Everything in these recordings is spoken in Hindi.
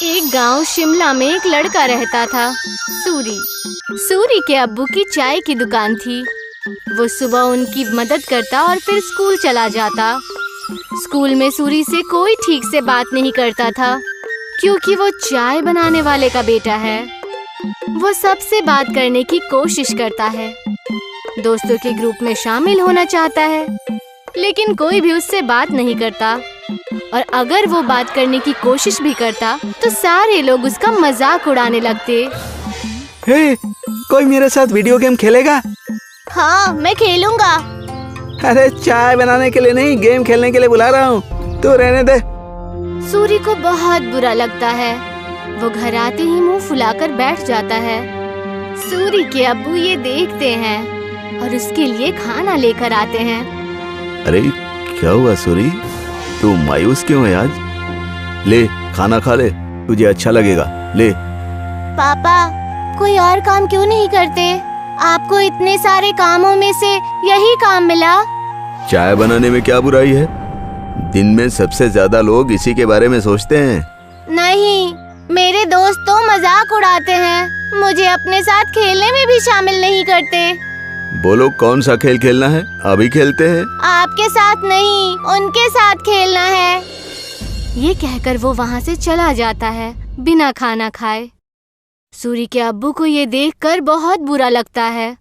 एक गांव शिमला में एक लड़का रहता था, सूरी। सूरी के अब्बू की चाय की दुकान थी। वो सुबह उनकी मदद करता और फिर स्कूल चला जाता। स्कूल में सूरी से कोई ठीक से बात नहीं करता था, क्योंकि वो चाय बनाने वाले का बेटा है। वो सबसे बात करने की कोशिश करता है, दोस्तों के ग्रुप में शामिल होना चाहता है, लेकिन कोई भी उससे बात नहीं करता। और अगर वो बात करने की कोशिश भी करता तो सारे लोग उसका मजाक उड़ाने लगते। हे, कोई मेरे साथ वीडियो गेम खेलेगा? हाँ, मैं खेलूंगा। अरे चाय बनाने के लिए नहीं, गेम खेलने के लिए बुला रहा हूँ, तू रहने दे। सूरी को बहुत बुरा लगता है। वो घर आते ही मुंह फुलाकर बैठ जाता है। सूरी के अब्बू ये देखते हैं और उसके लिए खाना लेकर आते हैं। अरे क्या हुआ सूरी, तू मायूस क्यों है आज? ले खाना खा ले, तुझे अच्छा लगेगा, ले। पापा, कोई और काम क्यों नहीं करते? आपको इतने सारे कामों में से यही काम मिला। चाय बनाने में क्या बुराई है? दिन में सबसे ज्यादा लोग इसी के बारे में सोचते हैं। नहीं, मेरे दोस्त तो मजाक उड़ाते हैं, मुझे अपने साथ खेलने में भी शामिल नहीं करते। बोलो कौन सा खेल खेलना है, अभी खेलते हैं। आपके साथ नहीं, उनके साथ खेलना है। ये कहकर वो वहाँ से चला जाता है बिना खाना खाए। सूरी के अब्बू को ये देखकर बहुत बुरा लगता है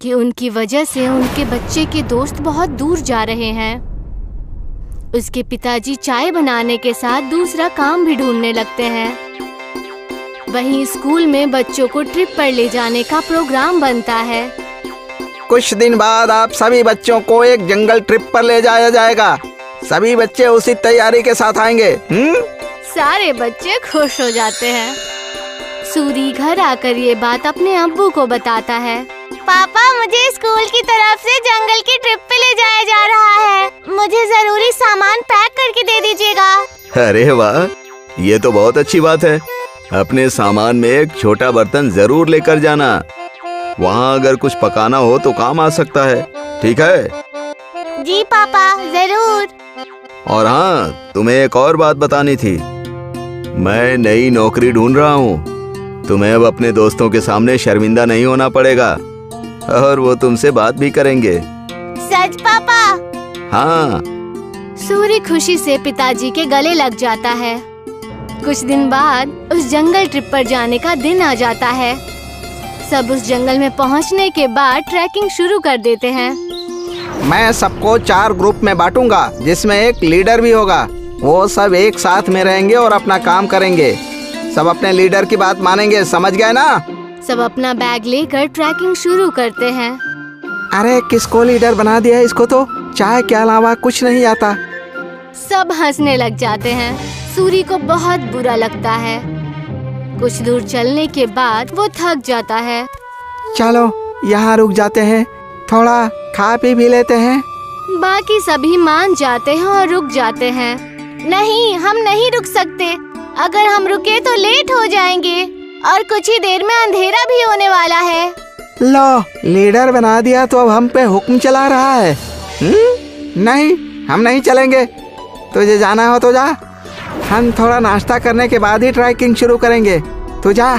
कि उनकी वजह से उनके बच्चे के दोस्त बहुत दूर जा रहे हैं। उसके पिताजी चाय बनाने के साथ दूसरा काम भी ढूंढने लगते हैं। वहीं स्कूल में बच्चों को ट्रिप पर ले जाने का प्रोग्राम बनता है। कुछ दिन बाद आप सभी बच्चों को एक जंगल ट्रिप पर ले जाया जाएगा। सभी बच्चे उसी तैयारी के साथ आएंगे। सारे बच्चे खुश हो जाते हैं। सूरी घर आकर ये बात अपने अब्बू को बताता है। पापा, मुझे स्कूल की तरफ से जंगल की ट्रिप पे ले जाया जा रहा है। मुझे जरूरी सामान पैक करके दे दीजिएगा। अरे वाह, ये तो बहुत अच्छी बात है। अपने सामान में एक छोटा बर्तन जरूर लेकर जाना, वहाँ अगर कुछ पकाना हो तो काम आ सकता है, ठीक है? जी पापा, जरूर। और हाँ, तुम्हें एक और बात बतानी थी। मैं नई नौकरी ढूंढ रहा हूँ। तुम्हें अब अपने दोस्तों के सामने शर्मिंदा नहीं होना पड़ेगा और वो तुमसे बात भी करेंगे। सच पापा? हाँ। सूरी खुशी से पिताजी के गले लग जाता है। कुछ दिन बाद उस जंगल ट्रिप पर जाने का दिन आ जाता है। सब उस जंगल में पहुंचने के बाद ट्रैकिंग शुरू कर देते हैं। मैं सबको 4 ग्रुप में बांटूंगा, जिसमें एक लीडर भी होगा। वो सब एक साथ में रहेंगे और अपना काम करेंगे। सब अपने लीडर की बात मानेंगे, समझ गए ना? सब अपना बैग लेकर ट्रैकिंग शुरू करते हैं। अरे किसको लीडर बना दिया? इसको तो चाय के अलावा कुछ नहीं आता। सब हंसने लग जाते हैं। सूरी को बहुत बुरा लगता है। कुछ दूर चलने के बाद वो थक जाता है। चलो यहाँ रुक जाते हैं, थोड़ा खा पी भी लेते हैं। बाकी सभी मान जाते हैं और रुक जाते हैं। नहीं, हम नहीं रुक सकते। अगर हम रुके तो लेट हो जाएंगे और कुछ ही देर में अंधेरा भी होने वाला है। लो, लीडर बना दिया तो अब हम पे हुक्म चला रहा है। नहीं, हम नहीं चलेंगे। तुझे जाना हो तो जा, हम थोड़ा नाश्ता करने के बाद ही ट्रैकिंग शुरू करेंगे। तू जा।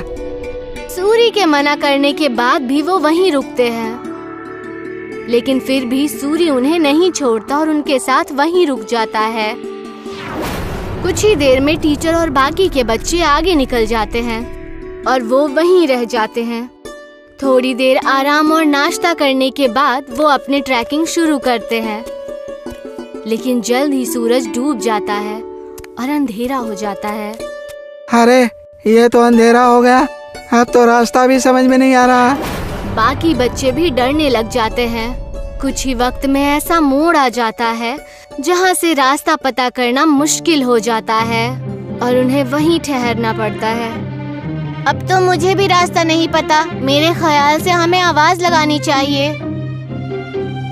सूरी के मना करने के बाद भी वो वहीं रुकते हैं, लेकिन फिर भी सूरी उन्हें नहीं छोड़ता और उनके साथ वहीं रुक जाता है। कुछ ही देर में टीचर और बाकी के बच्चे आगे निकल जाते हैं और वो वहीं रह जाते हैं। थोड़ी देर आराम और नाश्ता करने के बाद वो अपनी ट्रैकिंग शुरू करते हैं, लेकिन जल्द ही सूरज डूब जाता है और अंधेरा हो जाता है। अरे ये तो अंधेरा हो गया, अब तो रास्ता भी समझ में नहीं आ रहा। बाकी बच्चे भी डरने लग जाते हैं। कुछ ही वक्त में ऐसा मोड़ आ जाता है जहाँ से रास्ता पता करना मुश्किल हो जाता है और उन्हें वहीं ठहरना पड़ता है। अब तो मुझे भी रास्ता नहीं पता। मेरे ख्याल से हमें आवाज लगानी चाहिए।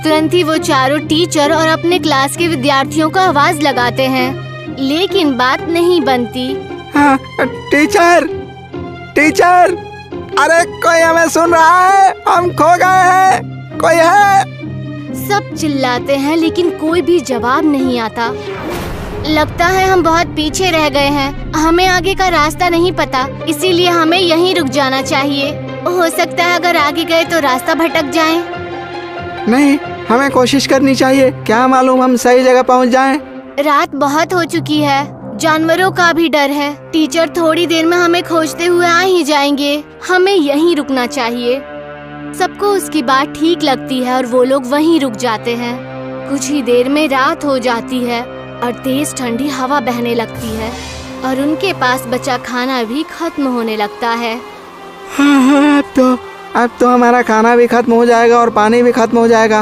तुरंत ही वो चारों टीचर और अपने क्लास के विद्यार्थियों को आवाज लगाते हैं, लेकिन बात नहीं बनती। हाँ, टीचर, टीचर, अरे कोई हमें सुन रहा है? हम खो गए हैं, कोई है? सब चिल्लाते हैं लेकिन कोई भी जवाब नहीं आता। लगता है हम बहुत पीछे रह गए हैं। हमें आगे का रास्ता नहीं पता, इसीलिए हमें यहीं रुक जाना चाहिए। हो सकता है अगर आगे गए तो रास्ता भटक जाएं। नहीं, हमें कोशिश करनी चाहिए। क्या मालूम हम सही जगह पहुंच जाएं। रात बहुत हो चुकी है, जानवरों का भी डर है। टीचर थोड़ी देर में हमें खोजते हुए आ ही जाएंगे। हमें यहीं रुकना चाहिए। सबको उसकी बात ठीक लगती है और वो लोग वहीं रुक जाते हैं। कुछ ही देर में रात हो जाती है और तेज ठंडी हवा बहने लगती है और उनके पास बचा खाना भी खत्म होने लगता है। हाँ, अब तो हमारा खाना भी खत्म हो जाएगा और पानी भी खत्म हो जाएगा।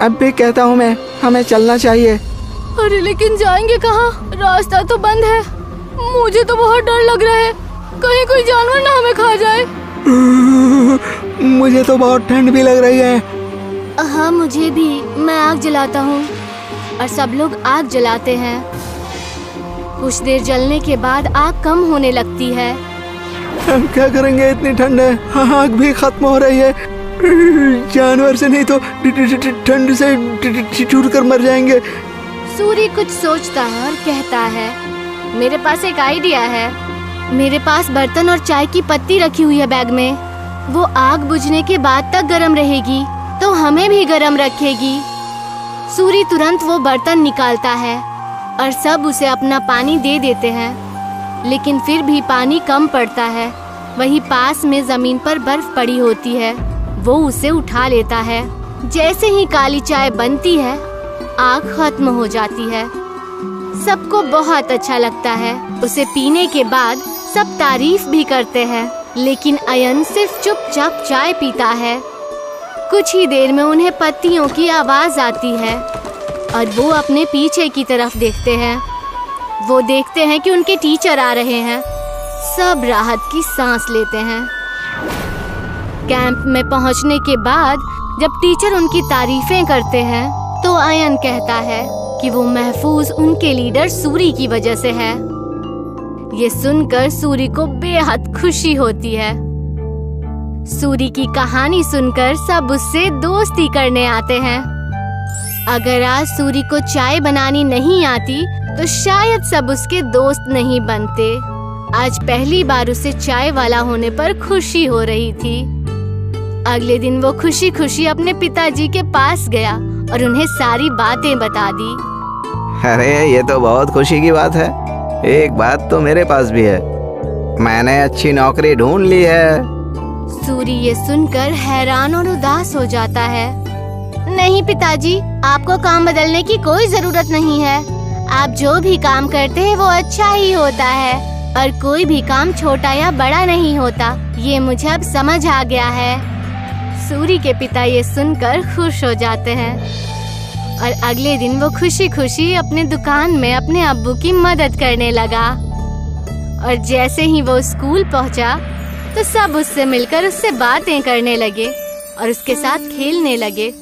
अब भी कहता हूँ मैं, हमें चलना चाहिए। अरे लेकिन जाएंगे कहाँ? रास्ता तो बंद है। मुझे तो बहुत डर लग रहा है, कहीं कोई जानवर ना हमें खा जाए। मुझे तो बहुत ठंड भी लग रही है। हाँ मुझे भी। मैं आग जलाता हूँ और सब लोग आग जलाते हैं। कुछ देर जलने के बाद आग कम होने लगती है। हम क्या करेंगे, इतनी ठंड है, आग भी खत्म हो रही है। जानवर से नहीं तो ठंड से चूर कर मर जाएंगे। सूरी कुछ सोचता है और कहता है, मेरे पास एक आइडिया है। मेरे पास बर्तन और चाय की पत्ती रखी हुई है बैग में। वो आग बुझने के बाद तक गर्म रहेगी तो हमें भी गर्म रखेगी। सूरी तुरंत वो बर्तन निकालता है और सब उसे अपना पानी दे देते हैं, लेकिन फिर भी पानी कम पड़ता है। वहीं पास में जमीन पर बर्फ पड़ी होती है। वो उसे उठा लेता है। जैसे ही काली चाय बनती है, आग खत्म हो जाती है। सबको बहुत अच्छा लगता है। उसे पीने के बाद सब तारीफ भी करते हैं, लेकिन अयन सिर्फ चुपचाप चाय पीता है। कुछ ही देर में उन्हें पत्तियों की आवाज आती है और वो अपने पीछे की तरफ देखते हैं। वो देखते हैं कि उनके टीचर आ रहे हैं। सब राहत की सांस लेते हैं। कैंप में पहुंचने के बाद जब टीचर उनकी तारीफें करते हैं तो अयन कहता है कि वो महफूज उनके लीडर सूरी की वजह से है। ये सुनकर सूरी को बेहद खुशी होती है। सूरी की कहानी सुनकर सब उससे दोस्ती करने आते हैं। अगर आज सूरी को चाय बनानी नहीं आती तो शायद सब उसके दोस्त नहीं बनते। आज पहली बार उसे चाय वाला होने पर खुशी हो रही थी। अगले दिन वो खुशी खुशी अपने पिताजी के पास गया और उन्हें सारी बातें बता दी। अरे ये तो बहुत खुशी की बात है। एक बात तो मेरे पास भी है, मैंने अच्छी नौकरी ढूंढ ली है। सूरी ये सुनकर हैरान और उदास हो जाता है। नहीं पिताजी, आपको काम बदलने की कोई जरूरत नहीं है। आप जो भी काम करते हैं वो अच्छा ही होता है और कोई भी काम छोटा या बड़ा नहीं होता। ये मुझे अब समझ आ गया है। सूरी के पिता ये सुनकर खुश हो जाते हैं और अगले दिन वो खुशी खुशी अपने दुकान में अपने अब्बू की मदद करने लगा। और जैसे ही वो स्कूल पहुंचा तो सब उससे मिलकर उससे बातें करने लगे और उसके साथ खेलने लगे।